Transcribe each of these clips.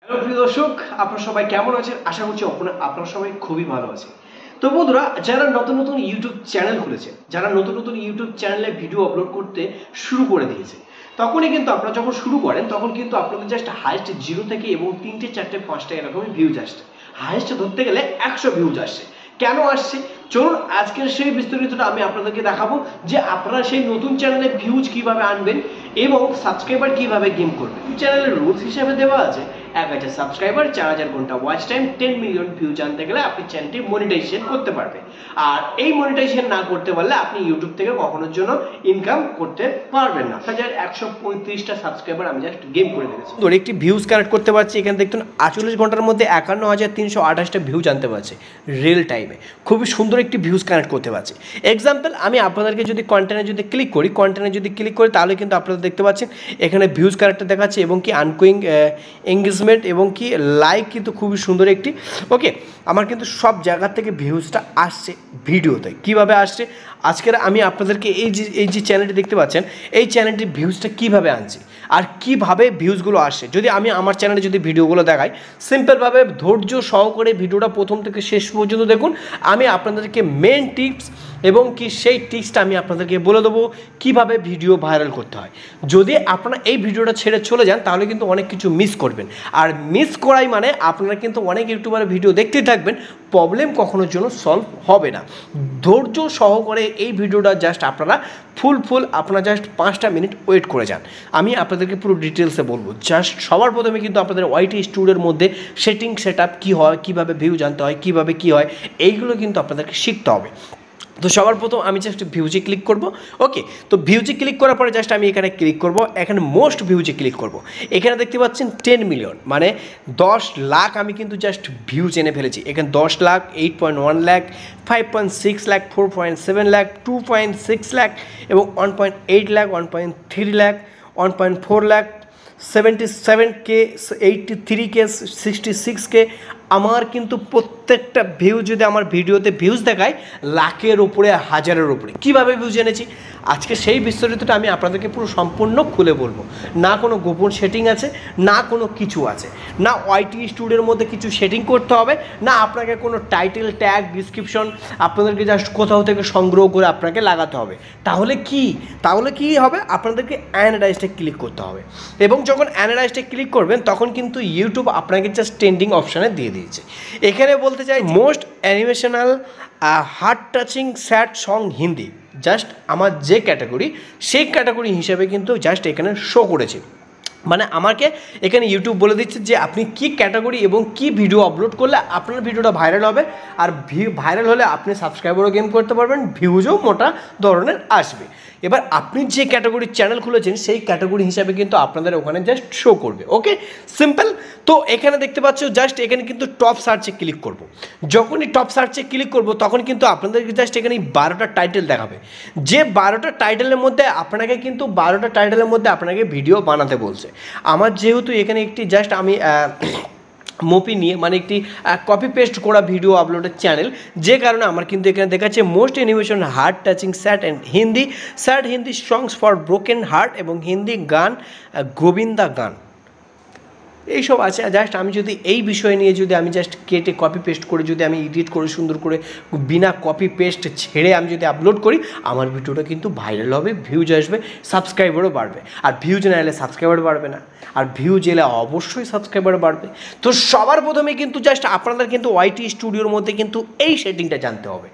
Hello প্রিয় দর্শক, আপনারা সবাই কেমন আছেন? আশা করছি আপনারা সবাই খুবই ভালো আছেন। তো বন্ধুরা, যারা নতুন নতুন ইউটিউব চ্যানেল খুলেছে, যারা নতুন নতুন ইউটিউব চ্যানেলে ভিডিও আপলোড করতে শুরু করে দিয়েছে, তখনই কিন্তু আপনারা যখন শুরু করেন তখন কিন্তু আপনাদের জাস্ট হাইস্ট 0 থেকে এবং 3টে 4টে 5টা এরকমই ভিউজ আসছে। হাইস্ট ধরতে গেলে 100 ভিউজ আসছে। কেন আসছে? চলুন আজকের সেই বিস্তারিতটা আমি আপনাদেরকে দেখাবো যে আপনারা সেই নতুন চ্যানেলে ভিউজ কিভাবে আনবেন এবং সাবস্ক্রাইবার কিভাবে গেইন করবেন। চ্যানেলের রুলস হিসেবে দেওয়া আছে 1000 সাবস্ক্রাইবার, 4000 ঘন্টা ওয়াচ টাইম, 10 মিলিয়ন ভিউজ আনতে গেলে আপনি চ্যানেলটি মনিটাইজেশন করতে পারবেন। আর এই মনিটাইজেশন না করতে পারলে আপনি ইউটিউব থেকে কখনোর জন্য ইনকাম করতে পারবেন না। 135টা সাবস্ক্রাইবার আমি জাস্ট গেম করে দিয়েছি। ধরে একটি ভিউজ কানেক্ট করতে পারছি। এখানে দেখুন 48 ঘন্টার মধ্যে 51328টা ভিউজ আনতে পারছে রিয়েল টাইমে। খুবই সুন্দর একটি ভিউজ কানেক্ট করতে পারছি। এক্সাম্পল, আমি আপনাদেরকে যদি কন্টেন্টে যদি ক্লিক করি তাহলে কিন্তু আপনারা দেখতে পাচ্ছেন এখানে ভিউজ কানেক্টটা দেখাচ্ছে এবং কি আনগোয়িং এঙ্গেজমেন্ট এবং কি লাইক কিন্তু খুবই সুন্দর একটি। ওকে, আমার কিন্তু সব জায়গা থেকে ভিউজটা আসছে ভিডিওতে। কিভাবে আসছে আজকের আমি আপনাদেরকে এই যে চ্যানেলটি দেখতে পাচ্ছেন, এই চ্যানেলটির ভিউজটা কিভাবে আনছি আর কিভাবে ভিউজগুলো আসছে। যদি আমি আমার চ্যানেলে যদি ভিডিওগুলো দেখাই, সিম্পলভাবে ধৈর্য সহকারে ভিডিওটা প্রথম থেকে শেষ পর্যন্ত দেখুন। আমি আপনাদেরকে মেন টিপস এবং কি সেই টিপসটা আমি আপনাদেরকে বলে দেবো কীভাবে ভিডিও ভাইরাল করতে হয়। যদি আপনারা এই ভিডিওটা ছেড়ে চলে যান তাহলে কিন্তু অনেক কিছু মিস করবেন, আর মিস করাই মানে আপনারা কিন্তু অনেক ইউটিউবারের ভিডিও দেখতেই থাকবেন, প্রবলেম কখনোর জন্য সলভ হবে না। ধৈর্য সহকারে এই ভিডিওটা জাস্ট আপনারা ফুল আপনারা জাস্ট 5টা মিনিট ওয়েট করে যান। আমি আপনাদেরকে পুরো ডিটেলসে বলবো। জাস্ট সবার প্রথমে কিন্তু আপনাদের ওয়াইটি স্টুডিওর মধ্যে সেট আপ কী হয়, কীভাবে ভিউ জানতে হয়, কীভাবে কী হয়, এইগুলো কিন্তু আপনাদেরকে শিখতে হবে। তো সবার প্রথম আমি জাস্ট ভিউজে ক্লিক করব। ওকে, তো ভিউজে ক্লিক করার পরে জাস্ট আমি এখানে ক্লিক করব, এখানে মোস্ট ভিউজে ক্লিক করব। এখানে দেখতে পাচ্ছেন 10 মিলিয়ন মানে 10 লাখ আমি কিন্তু জাস্ট ভিউজ এনে ফেলেছি। এখানে 10 লাখ, 8.1 লাখ, 5.6 লাখ, 4.7 লাখ, 2.6 লাখ এবং 1.8 lakh, 1.3 lakh, 1.4 lakh, 77K, 83K, 66K। আমার কিন্তু প্রত্যেকটা ভিউ যদি আমার ভিডিওতে ভিউজ দেখায় লাখের উপরে, হাজারের উপরে। কীভাবে ভিউজ এনেছি আজকে সেই বিস্তারিতটা আমি আপনাদেরকে পুরো সম্পূর্ণ খুলে বলবো। না কোনো গোপন সেটিং আছে, না কোনো কিছু আছে, না ওয়াইটি স্টুডিওর মধ্যে কিছু সেটিং করতে হবে, না আপনাকে কোনো টাইটেল ট্যাগ ডিসক্রিপশন আপনাদেরকে জাস্ট কোথাও থেকে সংগ্রহ করে আপনাকে লাগাতে হবে। তাহলে কি হবে, আপনাদেরকে অ্যানালাইজটা ক্লিক করতে হবে এবং যখন অ্যানালাইজটা ক্লিক করবেন তখন কিন্তু ইউটিউব আপনাকে জাস্ট ট্রেন্ডিং অপশানে দিয়ে দিয়েছে। এখানে বলতে চাই most emotional heart touching sad song Hindi, just আমার যে ক্যাটাগরি সেই ক্যাটাগরি হিসেবে কিন্তু জাস্ট এখানে শো করেছে। মানে আমাকে এখানে ইউটিউব বলে দিচ্ছে যে আপনি কি ক্যাটাগরি এবং কি ভিডিও আপলোড করলে আপনার ভিডিওটা ভাইরাল হবে, আর ভাইরাল হলে আপনি সাবস্ক্রাইবারও গেইন করতে পারবেন, ভিউজও মোটা ধরনের আসবে। এবার আপনি যে ক্যাটাগরির চ্যানেল খুলেছেন সেই ক্যাটাগরি হিসাবে কিন্তু আপনাদের ওখানে জাস্ট শো করবে। ওকে, সিম্পল। তো এখানে দেখতে পাচ্ছ জাস্ট এখানে কিন্তু টপ সার্চে ক্লিক করব। যখনই টপ সার্চে ক্লিক করব তখন কিন্তু আপনাদেরকে জাস্ট এখানে 12টা টাইটেল দেখাবে। যে 12টা টাইটেলের মধ্যে আপনাকে ভিডিও বানাতে বলছে। আমার যেহেতু এখানে একটি জাস্ট আমি মোপি নিয়ে মানে একটি কপি পেস্ট করা ভিডিও আপলোডের চ্যানেল, যে কারণে আমার কিন্তু এখানে দেখাচ্ছে most animation heart touching sad Hindi songs for broken heart এবং হিন্দি গান গোবিন্দা গান এইসব আছে। জাস্ট আমি যদি এই বিষয় নিয়ে যদি আমি জাস্ট কেটে কপি পেস্ট করে যদি আমি এডিট করে সুন্দর করে বিনা কপি পেস্ট ছেড়ে আমি যদি আপলোড করি, আমার ভিডিওটা কিন্তু ভাইরাল হবে, ভিউজ আসবে, সাবস্ক্রাইবারও বাড়বে। আর ভিউজ না এলে সাবস্ক্রাইবার বাড়বে না, আর ভিউজ এলে অবশ্যই সাবস্ক্রাইবার বাড়বে। তো সবার প্রথমে কিন্তু জাস্ট আপনাদের কিন্তু ওয়াইটি স্টুডিওর মধ্যে কিন্তু এই সেটিংটা জানতে হবে।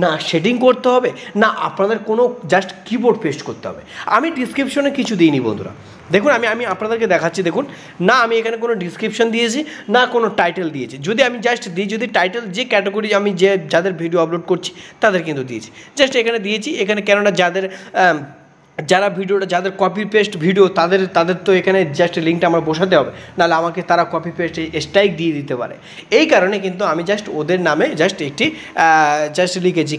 না সেটিং করতে হবে, না আপনাদের কোনো জাস্ট কিবোর্ড পেস্ট করতে হবে। আমি ডিসক্রিপশনে কিছু দিইনি বন্ধুরা, দেখুন আমি আপনাদেরকে দেখাচ্ছি। দেখুন, না আমি এখানে কোনো ডিসক্রিপশন দিয়েছি, না কোনো টাইটেল দিয়েছি। যদি আমি জাস্ট দিই, যদি টাইটেল যে ক্যাটাগরি আমি যাদের ভিডিও আপলোড করছি তাদের কিন্তু দিয়েছি, জাস্ট এখানে দিয়েছি। এখানে কেননা যাদের কপি পেস্ট ভিডিও তাদের তো এখানে জাস্ট লিঙ্কটা আমার বসাতে হবে, নাহলে আমাকে তারা কপি পেস্ট স্ট্রাইক দিয়ে দিতে পারে। এই কারণে কিন্তু আমি জাস্ট ওদের নামে জাস্ট একটি জাস্ট লিখেছি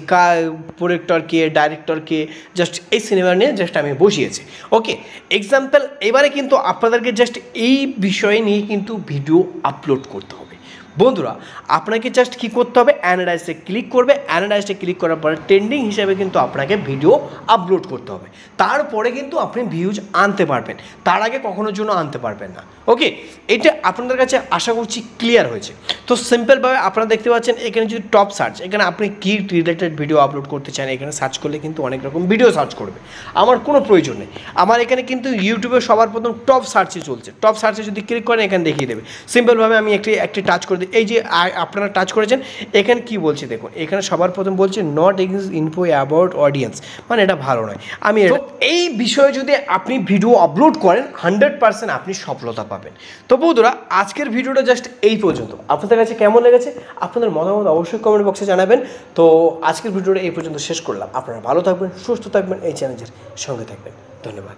প্রোডাক্টর কে, ডাইরেক্টর কে, জাস্ট এই সিনেমা নিয়ে জাস্ট আমি বসিয়েছি। ওকে, এক্সাম্পল। এবারে কিন্তু আপনাদেরকে জাস্ট এই বিষয় নিয়ে কিন্তু ভিডিও আপলোড করতে হবে। বন্ধুরা আপনাকে জাস্ট কী করতে হবে, অ্যানালাইজে ক্লিক করবে, অ্যানালাইজে ক্লিক করার পরে ট্রেন্ডিং হিসাবে কিন্তু আপনাকে ভিডিও আপলোড করতে হবে, তারপরে কিন্তু আপনি ভিউজ আনতে পারবেন, তার আগে কখনোর জন্য আনতে পারবেন না। ওকে, এটা আপনাদের কাছে আশা করছি ক্লিয়ার হয়েছে। তো সিম্পলভাবে আপনারা দেখতে পাচ্ছেন এখানে যদি টপ সার্চ, এখানে আপনি কী রিলেটেড ভিডিও আপলোড করতে চান এখানে সার্চ করলে কিন্তু অনেক রকম ভিডিও সার্চ করবে, আমার কোনো প্রয়োজন নেই। আমার এখানে কিন্তু ইউটিউবে সবার প্রথম টপ সার্চে চলছে, টপ সার্চে যদি ক্লিক করেন এখানে দেখিয়ে দেবে। সিম্পলভাবে আমি একটি টাচ করে দিই, এই যে আপনারা টাচ করেছেন এখানে কি বলছে দেখুন, এখানে সবার প্রথম বলছে not x info about audience, মানে এটা ভালো নয়। আমি এই বিষয়ে যদি আপনি ভিডিও আপলোড করেন 100% আপনি সফলতা পাবেন। তো বন্ধুরা আজকের ভিডিওটা জাস্ট এই পর্যন্ত, আপনাদের কাছে কেমন লেগেছে আপনাদের মতামত অবশ্যই কমেন্ট বক্সে জানাবেন। তো আজকের ভিডিওটা এই পর্যন্ত শেষ করলাম, আপনারা ভালো থাকবেন, সুস্থ থাকবেন, এই চ্যানেলের সঙ্গে থাকবেন। ধন্যবাদ।